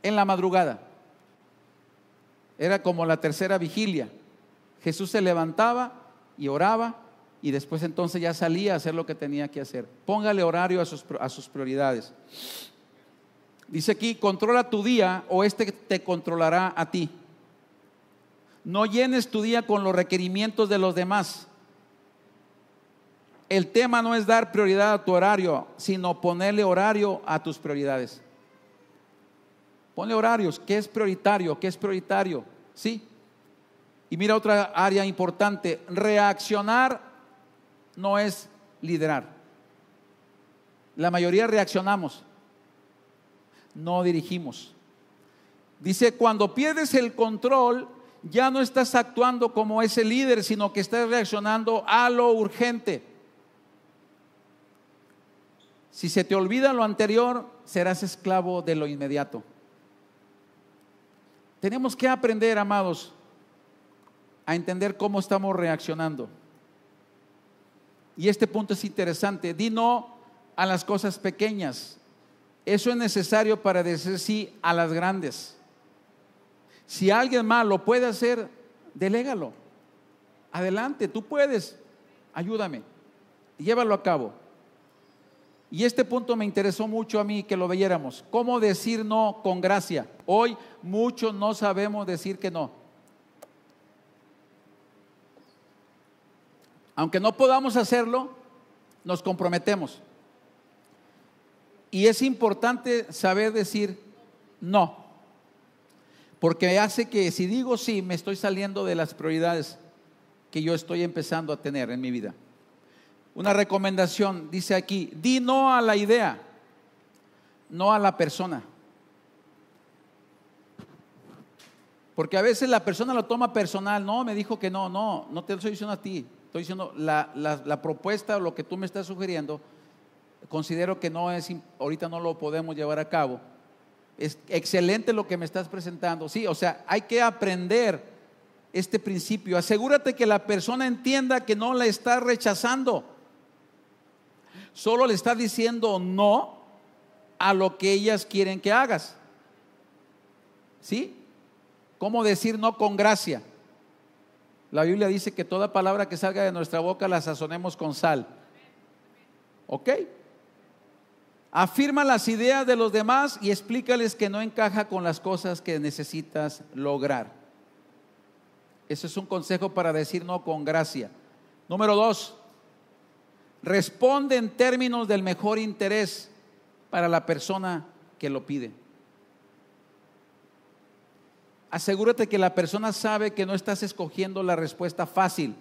en la madrugada. Era como la tercera vigilia. Jesús se levantaba y oraba, y después entonces ya salía a hacer lo que tenía que hacer. Póngale horario a sus prioridades. Dice aquí, controla tu día o este te controlará a ti. No llenes tu día con los requerimientos de los demás. El tema no es dar prioridad a tu horario, sino ponerle horario a tus prioridades. Ponle horarios. ¿Qué es prioritario? ¿Qué es prioritario? ¿Sí? Y mira otra área importante. Reaccionar no es liderar. La mayoría reaccionamos, no dirigimos. Dice, cuando pierdes el control, ya no estás actuando como ese líder, sino que estás reaccionando a lo urgente. Si se te olvida lo anterior, serás esclavo de lo inmediato. Tenemos que aprender, amados, a entender cómo estamos reaccionando. Y este punto es interesante. Di no a las cosas pequeñas. Eso es necesario para decir sí a las grandes. Si alguien más lo puede hacer, delégalo. Adelante, tú puedes. Ayúdame. Llévalo a cabo. Y este punto me interesó mucho a mí que lo viéramos. ¿Cómo decir no con gracia? Hoy muchos no sabemos decir que no. Aunque no podamos hacerlo, nos comprometemos. Y es importante saber decir no, porque hace que si digo sí, me estoy saliendo de las prioridades que yo estoy empezando a tener en mi vida. Una recomendación dice aquí: di no a la idea, no a la persona. Porque a veces la persona lo toma personal. No, me dijo que no te lo estoy diciendo a ti. Estoy diciendo la propuesta o lo que tú me estás sugiriendo. Considero que no es, ahorita no lo podemos llevar a cabo. Es excelente lo que me estás presentando. Sí, o sea, hay que aprender este principio. Asegúrate que la persona entienda que no la estás rechazando, solo le estás diciendo no a lo que ellas quieren que hagas. ¿Sí? ¿Cómo decir no con gracia? La Biblia dice que toda palabra que salga de nuestra boca la sazonemos con sal. ¿Ok? Afirma las ideas de los demás y explícales que no encaja con las cosas que necesitas lograr. Ese es un consejo para decir no con gracia. Número 2, responde en términos del mejor interés para la persona que lo pide. Asegúrate que la persona sabe que no estás escogiendo la respuesta fácil,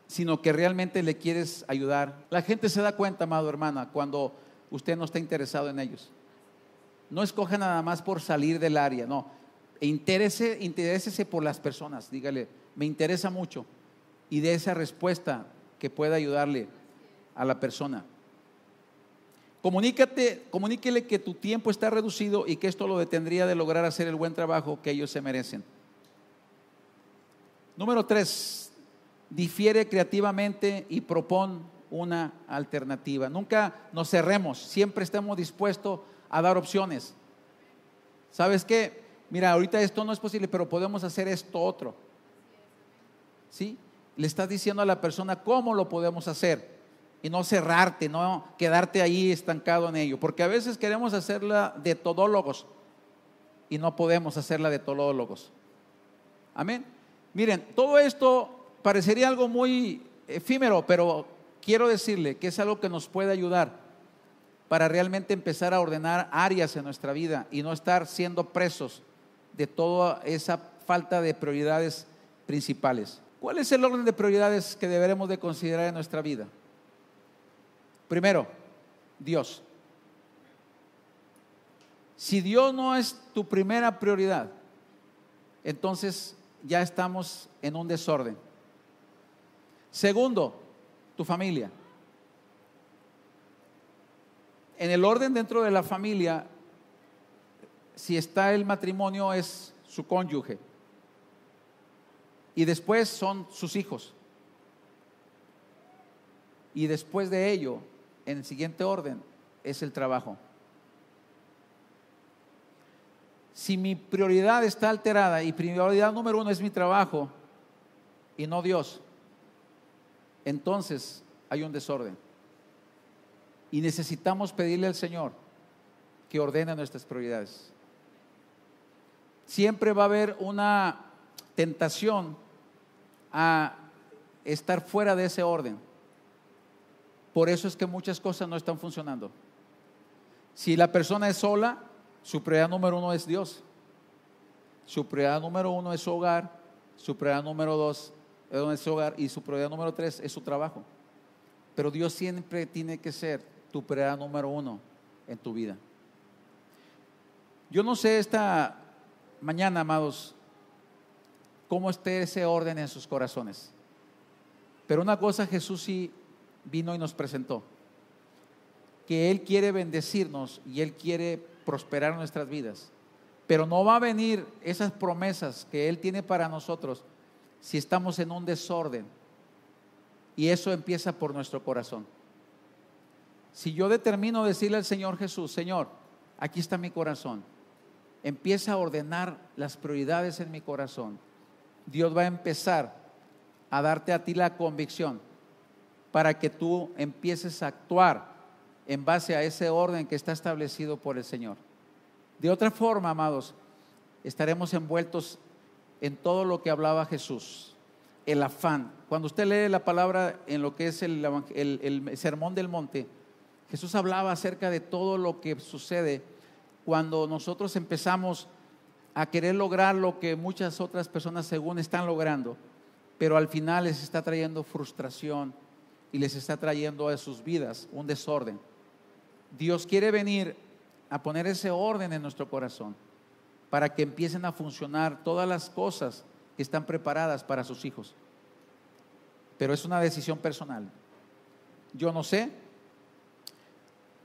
sino que realmente le quieres ayudar. La gente se da cuenta, amado hermana, cuando usted no está interesado en ellos. No escoja nada más por salir del área, no. Interésese por las personas. Dígale, me interesa mucho, y de esa respuesta que pueda ayudarle a la persona. Comuníquele que tu tiempo está reducido y que esto lo detendría de lograr hacer el buen trabajo que ellos se merecen. Número 3, difiere creativamente y propon una alternativa. Nunca nos cerremos, siempre estemos dispuestos a dar opciones. ¿Sabes qué? Mira, ahorita esto no es posible, pero podemos hacer esto otro. ¿Sí? Le estás diciendo a la persona cómo lo podemos hacer. Y no cerrarte, no quedarte ahí estancado en ello. Porque a veces queremos hacerla de todólogos y no podemos hacerla de todólogos. Amén. Miren, todo esto parecería algo muy efímero, pero quiero decirle que es algo que nos puede ayudar para realmente empezar a ordenar áreas en nuestra vida y no estar siendo presos de toda esa falta de prioridades principales. ¿Cuál es el orden de prioridades que deberemos de considerar en nuestra vida? Primero, Dios. Si Dios no es tu primera prioridad, entonces ya estamos en un desorden. Segundo, tu familia. En el orden dentro de la familia, si está el matrimonio, es su cónyuge. Y después son sus hijos. Y después de ello, en el siguiente orden, es el trabajo. Si mi prioridad está alterada y prioridad número 1 es mi trabajo y no Dios, entonces hay un desorden. Y necesitamos pedirle al Señor que ordene nuestras prioridades. Siempre va a haber una tentación a estar fuera de ese orden. Por eso es que muchas cosas no están funcionando. Si la persona es sola, su prioridad número 1 es Dios. Su prioridad número 1 es su hogar. Su prioridad número 2 es su hogar. Y su prioridad número 3 es su trabajo. Pero Dios siempre tiene que ser tu prioridad número 1 en tu vida. Yo no sé esta mañana, amados, cómo esté ese orden en sus corazones. Pero una cosa Jesús sí vino y nos presentó, que Él quiere bendecirnos y Él quiere prosperar nuestras vidas, pero no va a venir esas promesas que Él tiene para nosotros si estamos en un desorden, y eso empieza por nuestro corazón. Si yo determino decirle al Señor Jesús, Señor, aquí está mi corazón, empieza a ordenar las prioridades en mi corazón, Dios va a empezar a darte a ti la convicción para que tú empieces a actuar en base a ese orden que está establecido por el Señor. De otra forma, amados, estaremos envueltos en todo lo que hablaba Jesús, el afán. Cuando usted lee la palabra en lo que es el Sermón del Monte, Jesús hablaba acerca de todo lo que sucede cuando nosotros empezamos a querer lograr lo que muchas otras personas según están logrando, pero al final les está trayendo frustración y les está trayendo a sus vidas un desorden. Dios quiere venir a poner ese orden en nuestro corazón para que empiecen a funcionar todas las cosas que están preparadas para sus hijos. Pero es una decisión personal. Yo no sé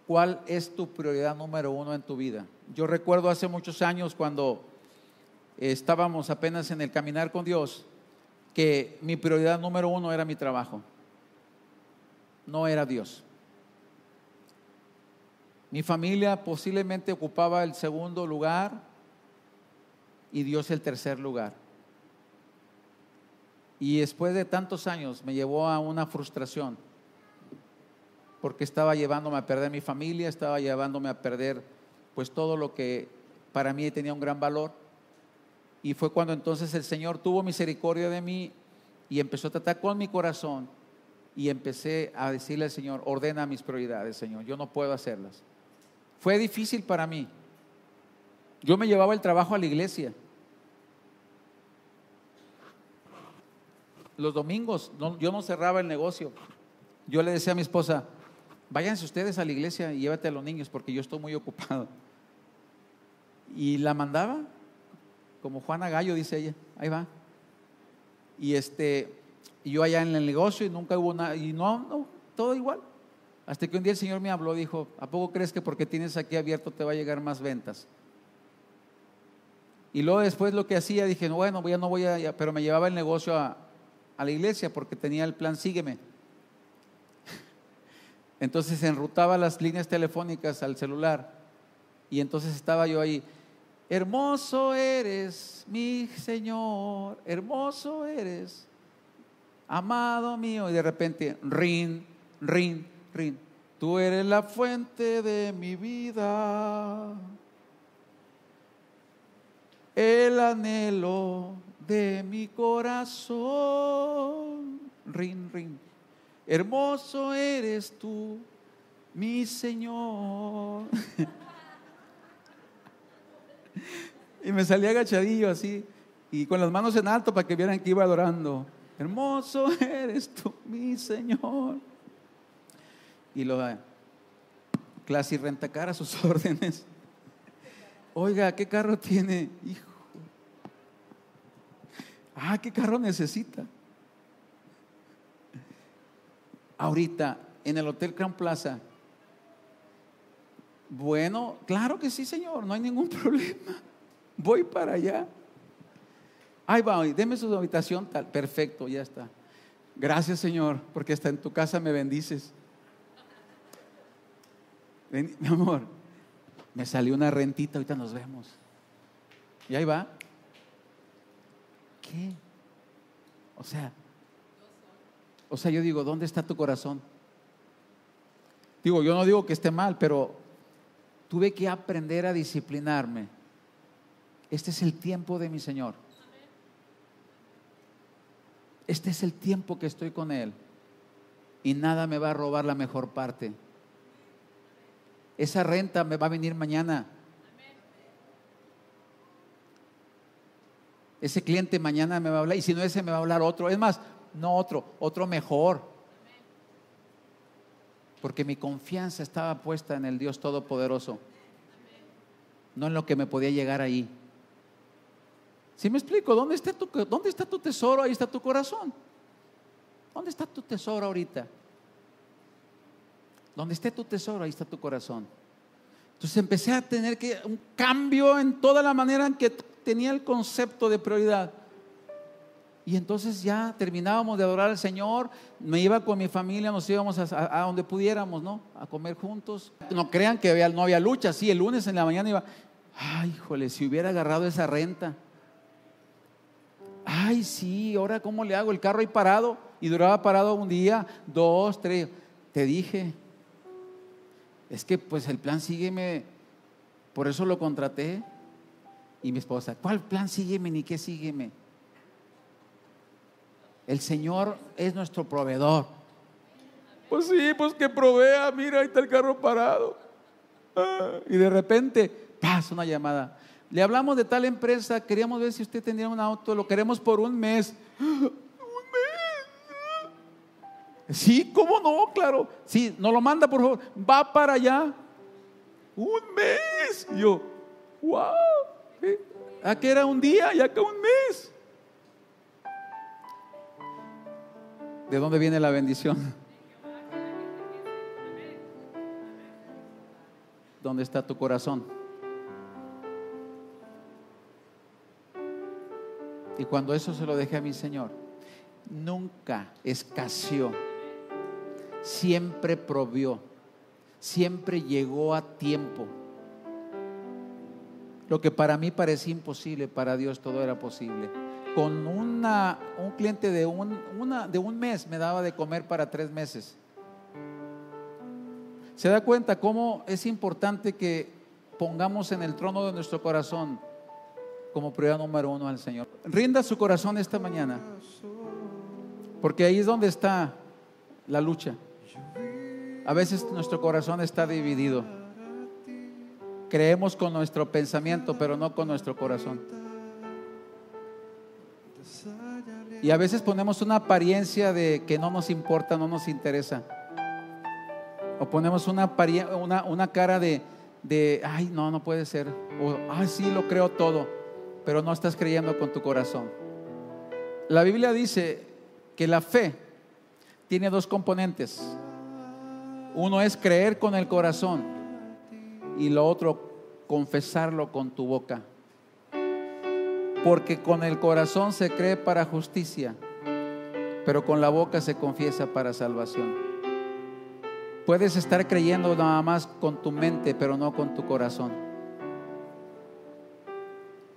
cuál es tu prioridad número 1 en tu vida. Yo recuerdo hace muchos años cuando estábamos apenas en el caminar con Dios, que mi prioridad número 1 era mi trabajo. No era Dios. Mi familia posiblemente ocupaba el segundo lugar y Dios el tercer lugar. Y después de tantos años me llevó a una frustración, porque estaba llevándome a perder mi familia, estaba llevándome a perder pues todo lo que para mí tenía un gran valor. Y fue cuando entonces el Señor tuvo misericordia de mí y empezó a tratar con mi corazón, y empecé a decirle al Señor: ordena mis prioridades, Señor, yo no puedo hacerlas. Fue difícil para mí. Yo me llevaba el trabajo a la iglesia. Los domingos yo no cerraba el negocio. Yo le decía a mi esposa: váyanse ustedes a la iglesia y llévate a los niños porque yo estoy muy ocupado. Y la mandaba como Juana Gallo, dice ella, ahí va. Y yo allá en el negocio, y nunca hubo nada, y no, todo igual. Hasta que un día el Señor me habló, dijo: ¿a poco crees que porque tienes aquí abierto te va a llegar más ventas? Y luego después lo que hacía, dije: bueno, ya no voy a, pero me llevaba el negocio a la iglesia porque tenía el plan Sígueme. Entonces enrutaba las líneas telefónicas al celular, y entonces estaba yo ahí: hermoso eres, mi Señor, hermoso eres, amado mío. Y de repente, rin, rin, rin, tú eres la fuente de mi vida, el anhelo de mi corazón. Rin, rin, hermoso eres tú, mi Señor. Y me salía agachadillo así, y con las manos en alto para que vieran que iba adorando. Hermoso eres tú, mi Señor. Y lo Classy Rentacar a sus órdenes. Oiga, ¿qué carro tiene? Hijo. ¿Qué carro necesita? Ahorita en el Hotel Crown Plaza. Bueno, claro que sí, Señor, no hay ningún problema. Voy para allá. Ahí va, deme su habitación tal. Perfecto, ya está. Gracias, Señor, porque hasta en tu casa me bendices. Ven, mi amor, me salió una rentita, ahorita nos vemos. Y ahí va. ¿Qué? O sea, yo digo, ¿dónde está tu corazón? Digo, yo no digo que esté mal, pero tuve que aprender a disciplinarme. Este es el tiempo de mi Señor. Este es el tiempo que estoy con Él, y nada me va a robar la mejor parte. Esa renta me va a venir mañana. Ese cliente mañana me va a hablar, y si no ese me va a hablar otro. Es más, no otro mejor. Porque mi confianza estaba puesta en el Dios Todopoderoso, no en lo que me podía llegar ahí. ¿Sí me explico? ¿Dónde está tu tesoro? Ahí está tu corazón. ¿Dónde está tu tesoro ahorita? Donde esté tu tesoro, ahí está tu corazón. Entonces empecé a tener un cambio en toda la manera en que tenía el concepto de prioridad. Y entonces ya terminábamos de adorar al Señor, me iba con mi familia, nos íbamos a donde pudiéramos, ¿no? A comer juntos. No crean que no había lucha. Sí, el lunes en la mañana iba: ay, híjole, si hubiera agarrado esa renta. Ay, sí, ahora ¿cómo le hago? El carro ahí parado, y duraba parado un día, 2, 3. Te dije, es que pues el plan Sígueme, por eso lo contraté. Y mi esposa: ¿cuál plan Sígueme ni qué Sígueme? El Señor es nuestro proveedor. Pues sí, pues que provea. Mira, ahí está el carro parado. Y de repente pasa una llamada: le hablamos de tal empresa, queríamos ver si usted tendría un auto, lo queremos por un mes. ¿Un mes? Sí, ¿cómo no? Claro. Sí, nos lo manda, por favor. Va para allá. Un mes. Y yo, wow. Aquí era un día y acá un mes. ¿De dónde viene la bendición? ¿Dónde está tu corazón? Y cuando eso se lo dejé a mi Señor, nunca escaseó, siempre provió. siempre llegó a tiempo. Lo que para mí parecía imposible, para Dios todo era posible. Con un cliente de un mes me daba de comer para 3 meses. ¿Se da cuenta cómo es importante que pongamos en el trono de nuestro corazón como prioridad número 1 al Señor? Rinda su corazón esta mañana, porque ahí es donde está la lucha. A veces nuestro corazón está dividido. Creemos con nuestro pensamiento, pero no con nuestro corazón. Y a veces ponemos una apariencia de que no nos importa, no nos interesa. O ponemos una cara de ay, no puede ser. O ay, sí, lo creo todo, pero no estás creyendo con tu corazón. La Biblia dice que la fe tiene 2 componentes. Uno es creer con el corazón y lo otro, confesarlo con tu boca. Porque con el corazón se cree para justicia, pero con la boca se confiesa para salvación. Puedes estar creyendo nada más con tu mente, pero no con tu corazón.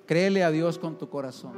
Créele a Dios con tu corazón.